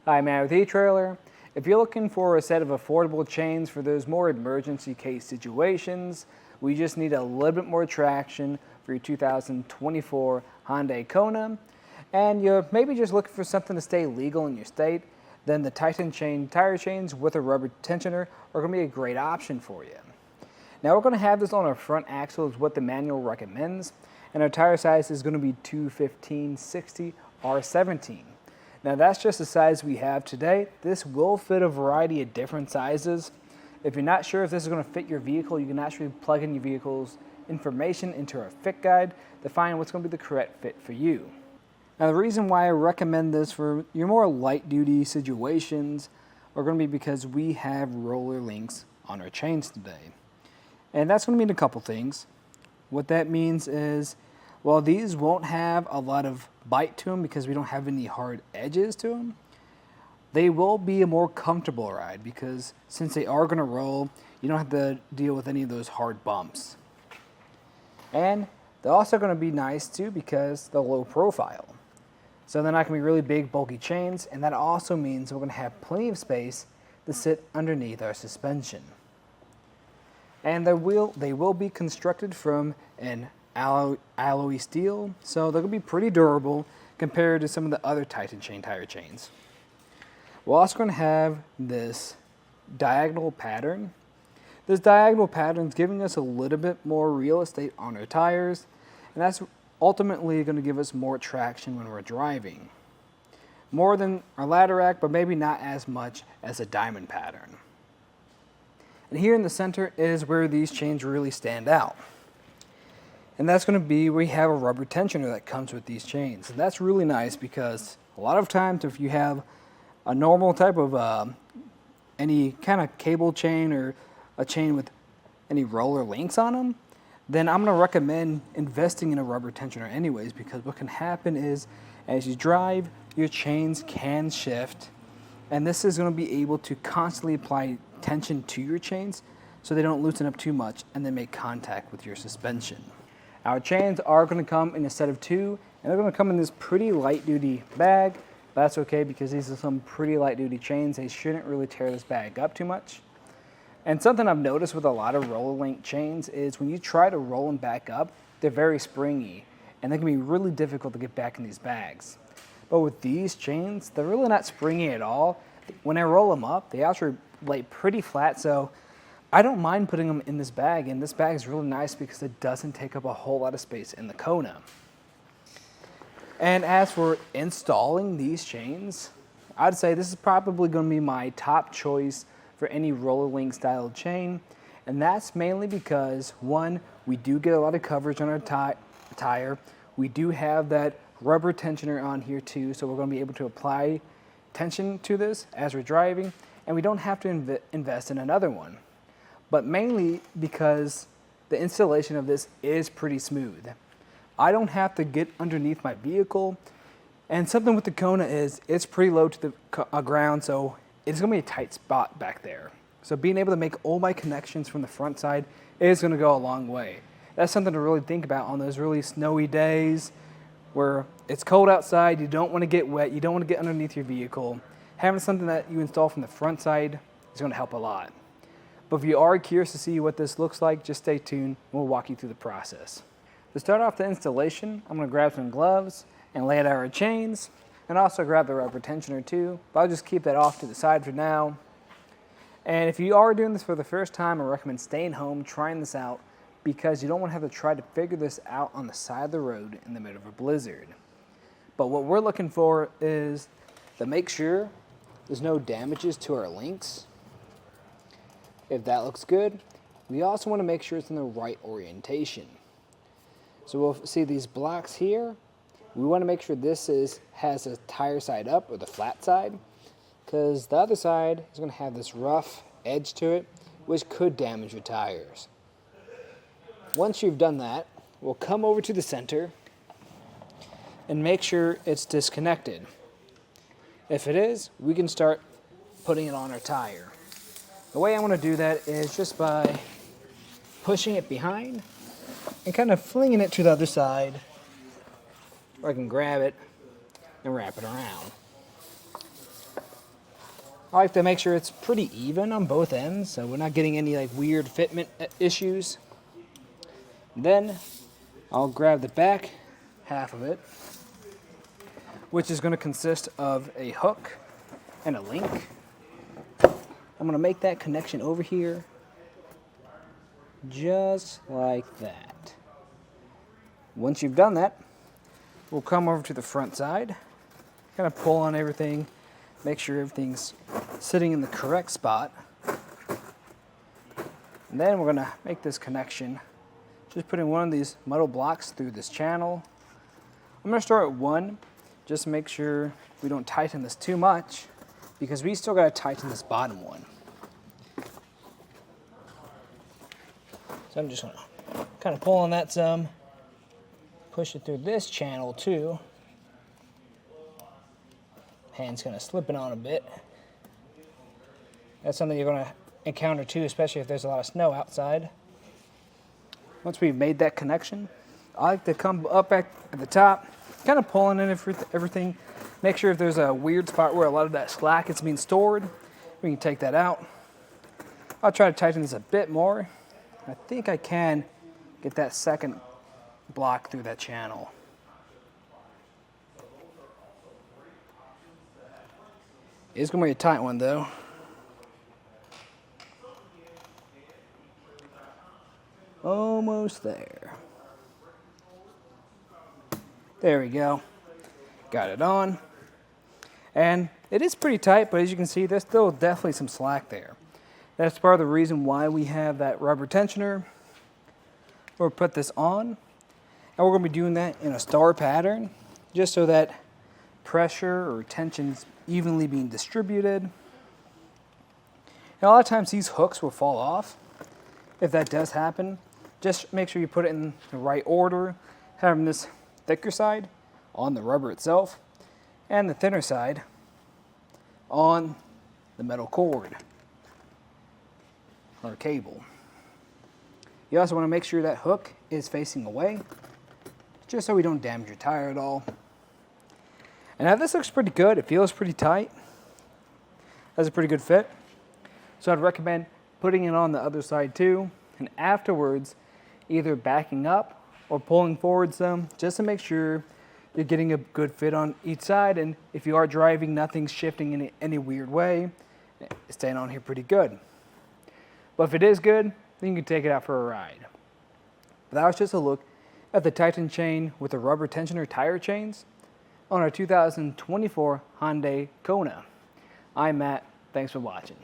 Hi, Matt with eTrailer. If you're looking for a set of affordable chains for those more emergency case situations, we just need a little bit more traction for your 2024 Hyundai Kona, and you're maybe just looking for something to stay legal in your state, then the Titan chain tire chains with a rubber tensioner are going to be a great option for you. Now we're going to have this on our front axle is what the manual recommends, and our tire size is going to be 215/60 R17. Now that's just the size we have today. This will fit a variety of different sizes. If you're not sure if this is going to fit your vehicle, you can actually plug in your vehicle's information into our fit guide to find what's going to be the correct fit for you. Now the reason why I recommend this for your more light duty situations are going to be because we have roller links on our chains today. And that's going to mean a couple things. What that means is, well, these won't have a lot of bite to them because we don't have any hard edges to them. They will be a more comfortable ride because since they are going to roll, you don't have to deal with any of those hard bumps. And they're also going to be nice too because they're low profile. So they're not going to be really big, bulky chains, and that also means we're going to have plenty of space to sit underneath our suspension. And they will be constructed from an alloy steel, so they're going to be pretty durable compared to some of the other Titan chain tire chains. We're also going to have this diagonal pattern. This diagonal pattern is giving us a little bit more real estate on our tires, and that's ultimately going to give us more traction when we're driving. More than our ladder rack, but maybe not as much as a diamond pattern. And here in the center is where these chains really stand out. And that's going to be, we have a rubber tensioner that comes with these chains. And that's really nice because a lot of times if you have a normal type of any kind of cable chain or a chain with any roller links on them, then I'm going to recommend investing in a rubber tensioner anyways, because what can happen is as you drive, your chains can shift, and this is going to be able to constantly apply tension to your chains so they don't loosen up too much and then make contact with your suspension. Our chains are going to come in a set of 2, and they're going to come in this pretty light duty bag. That's okay because these are some pretty light duty chains. They shouldn't really tear this bag up too much. And something I've noticed with a lot of roller link chains is when you try to roll them back up, they're very springy and they can be really difficult to get back in these bags. But with these chains, they're really not springy at all. When I roll them up, they actually lay pretty flat, so I don't mind putting them in this bag, and this bag is really nice because it doesn't take up a whole lot of space in the Kona. And as for installing these chains, I'd say this is probably going to be my top choice for any roller link style chain, and that's mainly because, one, we do get a lot of coverage on our tire. We do have that rubber tensioner on here too, so we're going to be able to apply tension to this as we're driving, and we don't have to invest in another one. But mainly because the installation of this is pretty smooth. I don't have to get underneath my vehicle, and something with the Kona is it's pretty low to the ground, so it's going to be a tight spot back there. So being able to make all my connections from the front side is going to go a long way. That's something to really think about on those really snowy days where it's cold outside, you don't want to get wet, you don't want to get underneath your vehicle. Having something that you install from the front side is going to help a lot. But if you are curious to see what this looks like, just stay tuned and we'll walk you through the process. To start off the installation, I'm going to grab some gloves and lay out our chains, and also grab the rubber tensioner too, but I'll just keep that off to the side for now. And if you are doing this for the first time, I recommend staying home, trying this out, because you don't want to have to try to figure this out on the side of the road in the middle of a blizzard. But what we're looking for is to make sure there's no damages to our links. If that looks good, we also want to make sure it's in the right orientation. So we'll see these blocks here. We want to make sure this has a tire side up, or the flat side, because the other side is going to have this rough edge to it, which could damage your tires. Once you've done that, we'll come over to the center and make sure it's disconnected. If it is, we can start putting it on our tire. The way I want to do that is just by pushing it behind and kind of flinging it to the other side, or I can grab it and wrap it around. I like to make sure it's pretty even on both ends, so we're not getting any like weird fitment issues. Then I'll grab the back half of it, which is going to consist of a hook and a link. I'm going to make that connection over here, just like that. Once you've done that, we'll come over to the front side, kind of pull on everything, make sure everything's sitting in the correct spot. And then we're going to make this connection, just putting one of these metal blocks through this channel. I'm going to start at one, just to make sure we don't tighten this too much, because we still got to tighten this bottom one. So I'm just going to kind of pull on that some, push it through this channel too. Hand's kind of slipping on a bit. That's something you're going to encounter too, especially if there's a lot of snow outside. Once we've made that connection, I like to come up at the top, kind of pulling in everything. Make sure if there's a weird spot where a lot of that slack is being stored, we can take that out. I'll try to tighten this a bit more. I think I can get that second block through that channel. It's going to be a tight one though. Almost there. There we go. Got it on. And it is pretty tight, but as you can see, there's still definitely some slack there. That's part of the reason why we have that rubber tensioner. We'll put this on, and we're going to be doing that in a star pattern, just so that pressure or tension's evenly being distributed. And a lot of times these hooks will fall off. If that does happen, just make sure you put it in the right order, having this thicker side on the rubber itself and the thinner side on the metal cord or cable. You also want to make sure that hook is facing away, just so we don't damage your tire at all. And now this looks pretty good. It feels pretty tight. That's a pretty good fit. So I'd recommend putting it on the other side too, and afterwards either backing up or pulling forward some, just to make sure you're getting a good fit on each side. And if you are driving, nothing's shifting in any weird way. It's staying on here pretty good. But if it is good, then you can take it out for a ride. But that was just a look at the Titan chain with the rubber tensioner tire chains on our 2024 Hyundai Kona. I'm Matt. Thanks for watching.